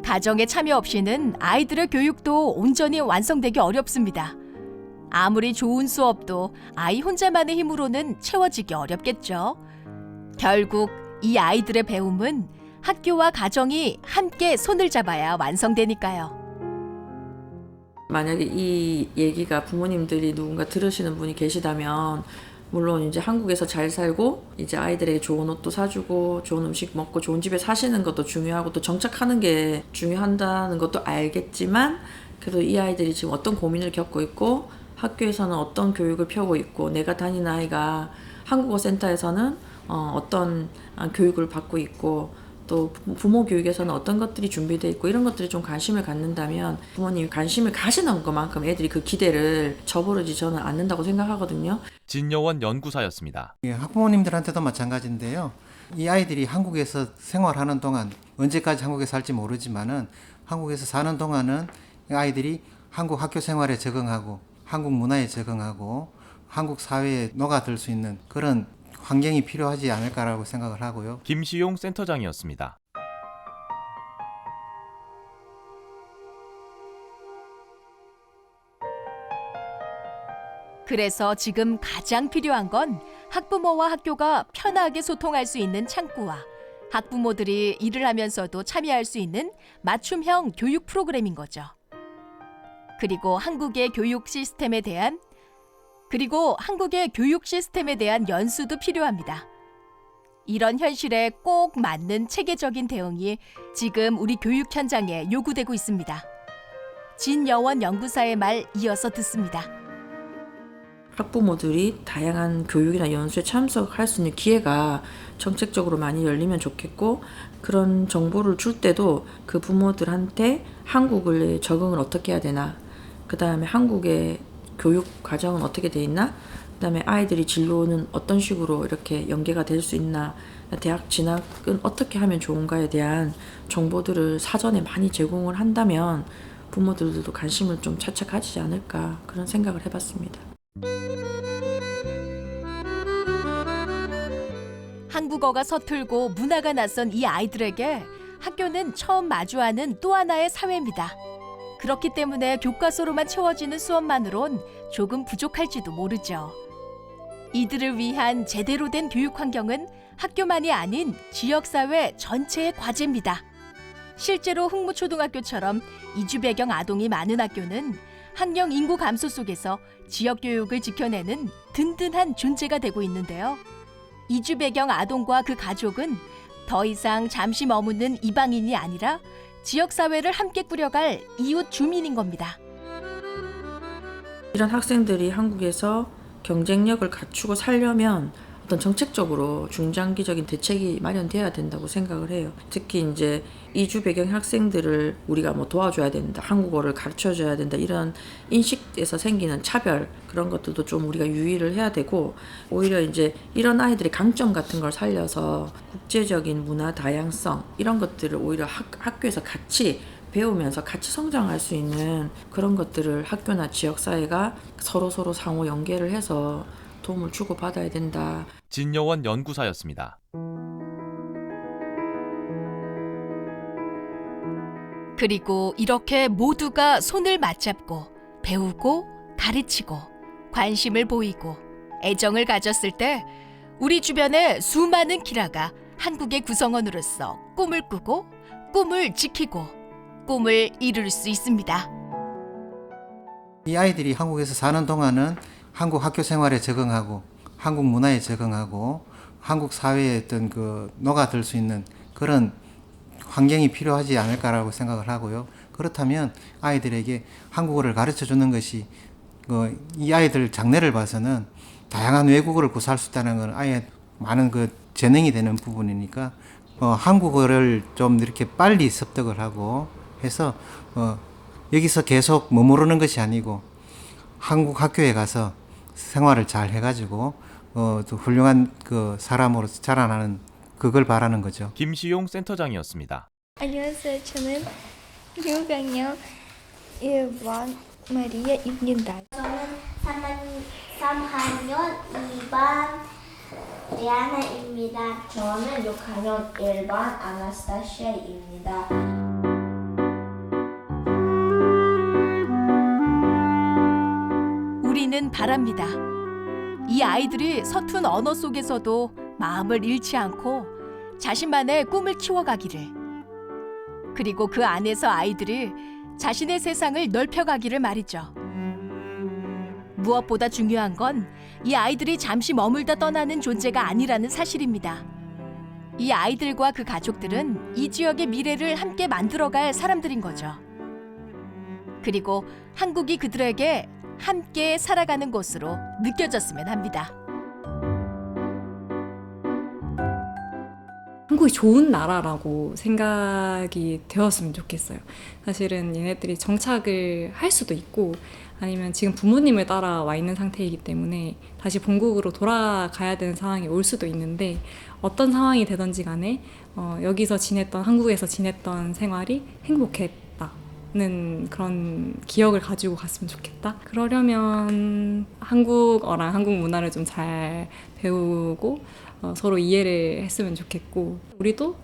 Speaker 3: 가정의 참여 없이는 아이들의 교육도 온전히 완성되기 어렵습니다. 아무리 좋은 수업도 아이 혼자만의 힘으로는 채워지기 어렵겠죠. 결국 이 아이들의 배움은 학교와 가정이 함께 손을 잡아야 완성되니까요.
Speaker 10: 만약에 이 얘기가 부모님들이 누군가 들으시는 분이 계시다면, 물론 이제 한국에서 잘 살고 이제 아이들에게 좋은 옷도 사주고 좋은 음식 먹고 좋은 집에 사시는 것도 중요하고 또 정착하는 게 중요하다는 것도 알겠지만, 그래도 이 아이들이 지금 어떤 고민을 겪고 있고 학교에서는 어떤 교육을 펴고 있고 내가 다니는 아이가 한국어 센터에서는 어떤 교육을 받고 있고 또 부모 교육에서는 어떤 것들이 준비되어 있고 이런 것들이 좀 관심을 갖는다면, 부모님이 관심을 가시는 것만큼 애들이 그 기대를 저버리지 저는 않는다고 생각하거든요.
Speaker 7: 진여원 연구사였습니다.
Speaker 8: 예, 학부모님들한테도 마찬가지인데요. 이 아이들이 한국에서 생활하는 동안, 언제까지 한국에 살지 모르지만은 한국에서 사는 동안은 아이들이 한국 학교 생활에 적응하고 한국 문화에 적응하고 한국 사회에 녹아들 수 있는 그런 환경이 필요하지 않을까라고 생각을 하고요.
Speaker 7: 김시용 센터장이었습니다.
Speaker 3: 그래서 지금 가장 필요한 건 학부모와 학교가 편하게 소통할 수 있는 창구와 학부모들이 일을 하면서도 참여할 수 있는 맞춤형 교육 프로그램인 거죠. 그리고 한국의 교육 시스템에 대한 연수도 필요합니다. 이런 현실에 꼭 맞는 체계적인 대응이 지금 우리 교육 현장에 요구되고 있습니다. 진여원 연구사의 말 이어서 듣습니다.
Speaker 10: 학부모들이 다양한 교육이나 연수에 참석할 수 있는 기회가 정책적으로 많이 열리면 좋겠고, 그런 정보를 줄 때도 그 부모들한테 한국을 적응을 어떻게 해야 되나, 그 다음에 한국의 교육 과정은 어떻게 돼 있나, 그 다음에 아이들이 진로는 어떤 식으로 이렇게 연계가 될 수 있나, 대학 진학은 어떻게 하면 좋은가에 대한 정보들을 사전에 많이 제공을 한다면 부모들도 관심을 좀 차차 가지지 않을까 그런 생각을 해봤습니다.
Speaker 3: 한국어가 서툴고 문화가 낯선 이 아이들에게 학교는 처음 마주하는 또 하나의 사회입니다. 그렇기 때문에 교과서로만 채워지는 수업만으론 조금 부족할지도 모르죠. 이들을 위한 제대로 된 교육 환경은 학교만이 아닌 지역사회 전체의 과제입니다. 실제로 흥무초등학교처럼 이주 배경 아동이 많은 학교는 학령 인구 감소 속에서 지역 교육을 지켜내는 든든한 존재가 되고 있는데요. 이주 배경 아동과 그 가족은 더 이상 잠시 머무는 이방인이 아니라 지역사회를 함께 꾸려갈 이웃 주민인 겁니다.
Speaker 10: 이런 학생들이 한국에서 경쟁력을 갖추고 살려면 어떤 정책적으로 중장기적인 대책이 마련돼야 된다고 생각을 해요. 특히 이제 이주 배경 학생들을 우리가 뭐 도와줘야 된다, 한국어를 가르쳐줘야 된다 이런 인식에서 생기는 차별 그런 것들도 좀 우리가 유의를 해야 되고 오히려 이제 이런 아이들의 강점 같은 걸 살려서 국제적인 문화 다양성 이런 것들을 오히려 학교에서 같이 배우면서 같이 성장할 수 있는 그런 것들을 학교나 지역사회가 서로 상호 연계를 해서 도움을 주고받아야 된다.
Speaker 7: 진여원 연구사였습니다.
Speaker 3: 그리고 이렇게 모두가 손을 맞잡고 배우고 가르치고 관심을 보이고 애정을 가졌을 때 우리 주변의 수많은 키라가 한국의 구성원으로서 꿈을 꾸고 꿈을 지키고 꿈을 이룰 수 있습니다.
Speaker 8: 이 아이들이 한국에서 사는 동안은 한국 학교 생활에 적응하고 한국 문화에 적응하고 한국 사회에 어떤 그 녹아들 수 있는 그런 환경이 필요하지 않을까라고 생각을 하고요. 그렇다면 아이들에게 한국어를 가르쳐 주는 것이 이 아이들 장래를 봐서는 다양한 외국어를 구사할 수 있다는 건 아예 많은 그 재능이 되는 부분이니까 한국어를 좀 이렇게 빨리 습득을 하고 해서 여기서 계속 머무르는 것이 아니고 한국 학교에 가서 생활을 잘 해가지고 또 훌륭한 그 사람으로서 자라나는 그걸 바라는 거죠.
Speaker 7: 김시용 센터장이었습니다.
Speaker 17: 안녕하세요. 저는 6학년 1번 마리아입니다.
Speaker 18: 저는 3학년 2반 레아나입니다. 저는 6학년 1반 아나스타시아입니다.
Speaker 3: 우리는 바랍니다. 이 아이들이 서툰 언어 속에서도 마음을 잃지 않고 자신만의 꿈을 키워가기를, 그리고 그 안에서 아이들이 자신의 세상을 넓혀가기를 말이죠. 무엇보다 중요한 건 이 아이들이 잠시 머물다 떠나는 존재가 아니라는 사실입니다. 이 아이들과 그 가족들은 이 지역의 미래를 함께 만들어갈 사람들인 거죠. 그리고 한국이 그들에게 함께 살아가는 곳으로 느껴졌으면 합니다.
Speaker 15: 한국이 좋은 나라라고 생각이 되었으면 좋겠어요. 사실은 얘네들이 정착을 할 수도 있고 아니면 지금 부모님을 따라와 있는 상태이기 때문에 다시 본국으로 돌아가야 되는 상황이 올 수도 있는데 어떤 상황이 되든지 간에 여기서 지냈던, 한국에서 지냈던 생활이 행복했다는 그런 기억을 가지고 갔으면 좋겠다. 그러려면 한국어랑 한국 문화를 좀 잘 배우고 서로 이해를 했으면 좋겠고, 우리도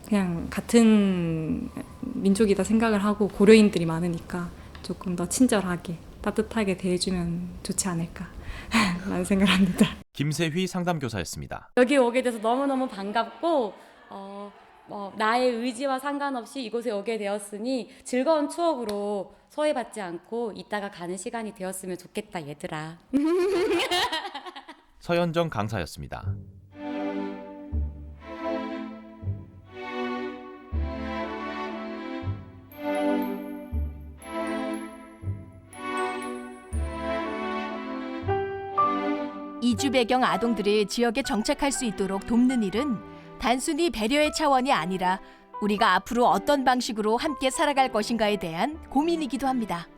Speaker 15: 그냥 같은 민족이다 생각을 하고 고려인들이 많으니까 조금 더 친절하게 따뜻하게 대해주면 좋지 않을까 라는 생각을 합니다.
Speaker 7: 김세휘 상담교사였습니다.
Speaker 11: 여기 오게 돼서 너무너무 반갑고 나의 의지와 상관없이 이곳에 오게 되었으니 즐거운 추억으로 소외받지 않고 이따가 가는 시간이 되었으면 좋겠다 얘들아.
Speaker 7: 서현정 강사였습니다.
Speaker 3: 이주 배경 아동들이 지역에 정착할 수 있도록 돕는 일은 단순히 배려의 차원이 아니라 우리가 앞으로 어떤 방식으로 함께 살아갈 것인가에 대한 고민이기도 합니다.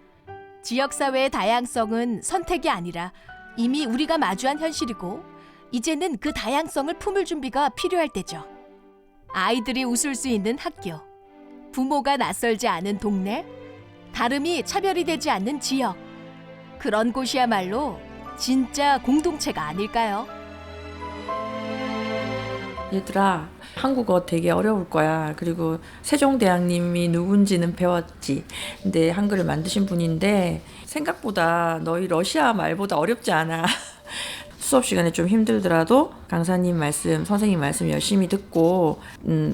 Speaker 3: 지역사회의 다양성은 선택이 아니라 이미 우리가 마주한 현실이고, 이제는 그 다양성을 품을 준비가 필요할 때죠. 아이들이 웃을 수 있는 학교, 부모가 낯설지 않은 동네, 다름이 차별이 되지 않는 지역. 그런 곳이야말로 진짜 공동체가 아닐까요?
Speaker 10: 얘들아, 한국어 되게 어려울 거야. 그리고 세종대왕님이 누군지는 배웠지. 근데 한글을 만드신 분인데 생각보다 너희 러시아 말보다 어렵지 않아. 수업 시간에 좀 힘들더라도 강사님 말씀, 선생님 말씀 열심히 듣고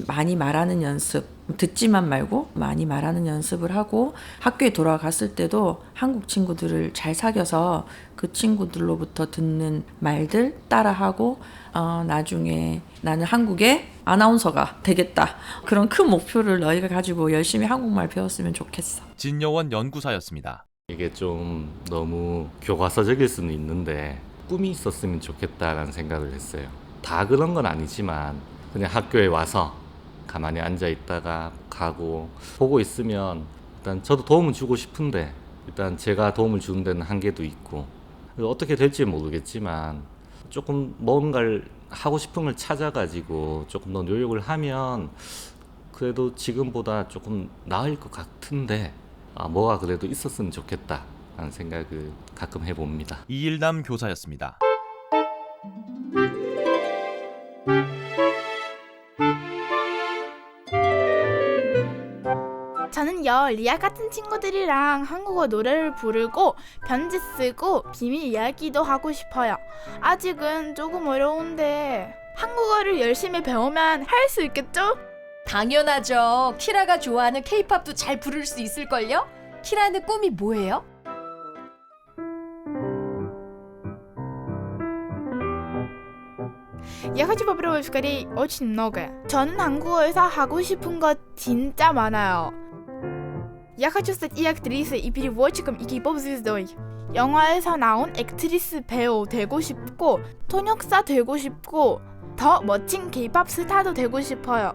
Speaker 10: 많이 말하는 연습, 듣지만 말고 많이 말하는 연습을 하고 학교에 돌아갔을 때도 한국 친구들을 잘 사귀어서 그 친구들로부터 듣는 말들 따라하고 나중에 나는 한국의 아나운서가 되겠다. 그런 큰 목표를 너희가 가지고 열심히 한국말 배웠으면 좋겠어.
Speaker 7: 진여원 연구사였습니다.
Speaker 16: 이게 좀 너무 교과서적일 수는 있는데 꿈이 있었으면 좋겠다라는 생각을 했어요. 다 그런 건 아니지만 그냥 학교에 와서 가만히 앉아 있다가 가고 보고 있으면 일단 저도 도움을 주고 싶은데 일단 제가 도움을 주는 데는 한계도 있고 어떻게 될지 모르겠지만 조금 뭔가를 하고 싶은 걸 찾아가지고 조금 더 노력을 하면 그래도 지금보다 조금 나을 것 같은데 뭐가 그래도 있었으면 좋겠다 라는 생각을 가끔 해봅니다.
Speaker 7: 이일남 교사였습니다.
Speaker 2: 저는요, 리아 같은 친구들이랑 한국어 노래를 부르고 편지 쓰고 비밀 이야기도 하고 싶어요. 아직은 조금 어려운데 한국어를 열심히 배우면 할 수 있겠죠?
Speaker 3: 당연하죠. 키라가 좋아하는 K-팝도 잘 부를 수 있을걸요? 키라는 꿈이 뭐예요?
Speaker 2: Я хочу попробовать в Корее очень многое. 저는 한국어에서 하고 싶은 거 진짜 많아요. Я хочу стать и актрисой, и переводчиком, и K-pop звездой. 영화에서 나온 액트리스 배우 되고 싶고, 통역사 되고 싶고, 더 멋진 K-pop 스타도 되고 싶어요.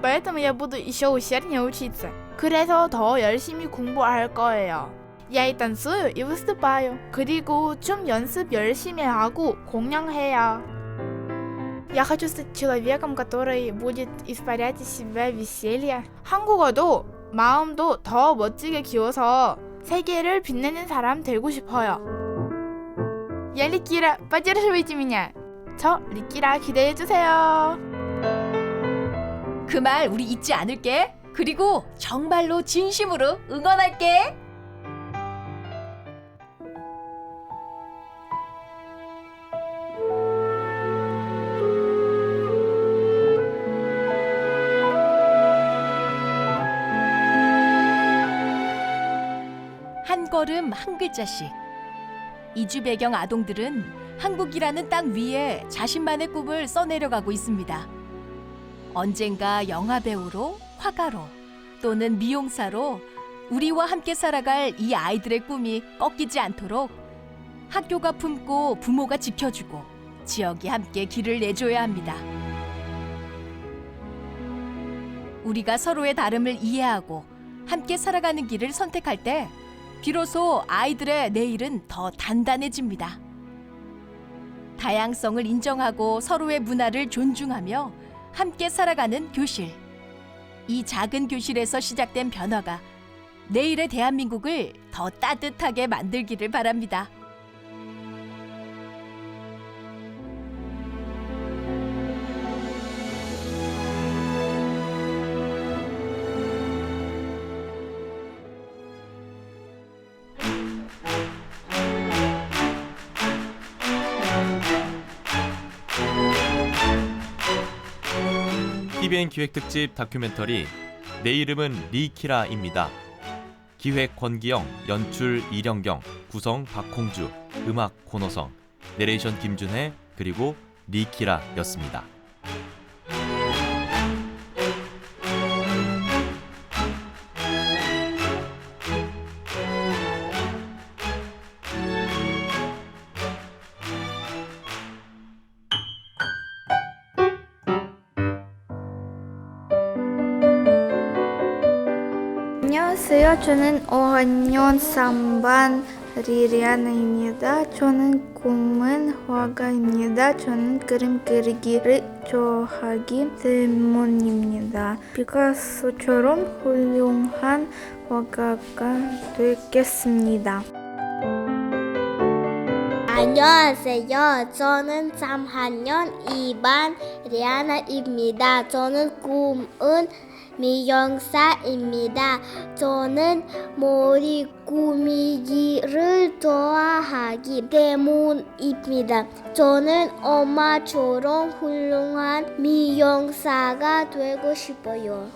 Speaker 2: Поэтому я буду еще усерднее учиться. 그래서 더 열심히 공부할 거예요. Я и танцую, и выступаю. 그리고 춤 연습 열심히 하고 공연해요. Я хочу стать человеком, который будет испарять из себя веселье. 한국어도 마음도 더 멋지게 키워서 세계를 빛내는 사람 되고 싶어요. Я 리키라, поддерживайте меня. 저 리키라 기대해주세요.
Speaker 3: 그 말 우리 잊지 않을게. 그리고 정말로 진심으로 응원할게. 한 걸음 한 글자씩. 이주 배경 아동들은 한국이라는 땅 위에 자신만의 꿈을 써내려가고 있습니다. 언젠가 영화배우로, 화가로, 또는 미용사로 우리와 함께 살아갈 이 아이들의 꿈이 꺾이지 않도록 학교가 품고 부모가 지켜주고 지역이 함께 길을 내줘야 합니다. 우리가 서로의 다름을 이해하고 함께 살아가는 길을 선택할 때 비로소 아이들의 내일은 더 단단해집니다. 다양성을 인정하고 서로의 문화를 존중하며 함께 살아가는 교실. 이 작은 교실에서 시작된 변화가 내일의 대한민국을 더 따뜻하게 만들기를 바랍니다.
Speaker 7: TVN 기획특집 다큐멘터리 내 이름은 리키라입니다. 기획 권기영, 연출 이령경, 구성 박홍주, 음악 권호성, 내레이션 김준혜, 그리고 리키라였습니다.
Speaker 17: 안녕하세요. 저는 5학년 3반 리리아나입니다. 저는 꿈은 화가입니다. 저는 그림 그리기를 좋아하기 때문입니다. 피카소처럼 훌륭한 화가가 되겠습니다.
Speaker 18: 안녕하세요. 저는 3학년 2반 리아나입니다. 저는 꿈은 미용사입니다. 저는 머리 꾸미기를 좋아하기 때문입니다. 저는 엄마처럼 훌륭한 미용사가 되고 싶어요.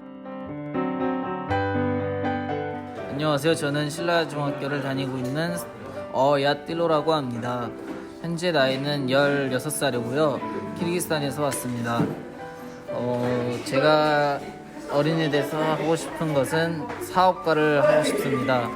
Speaker 19: 안녕하세요. 저는 신라중학교를 다니고 있는 야띠로라고 합니다. 현재 나이는 16살이고요. 키르기스탄에서 왔습니다. 제가 어린이 돼서 하고 싶은 것은 사업가를 하고 싶습니다.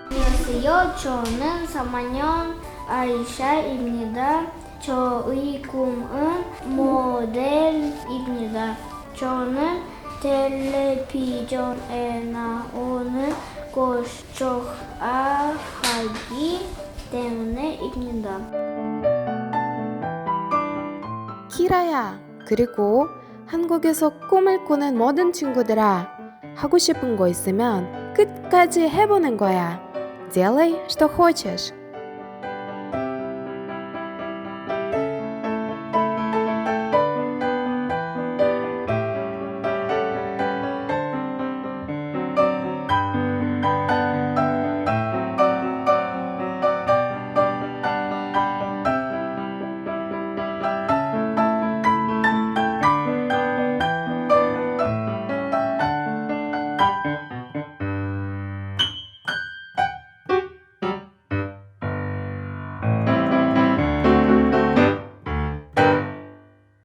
Speaker 18: 안녕하세요. 저는 3학년 아이샤입니다. 저의 꿈은 모델입니다. 저는 텔레비전에 나오는 것 좋아하기 때문에입니다.
Speaker 14: 키라야, 그리고 한국에서 꿈을 꾸는 모든 친구들아, 하고 싶은 거 있으면 끝까지 해보는 거야. Делай, что хочешь.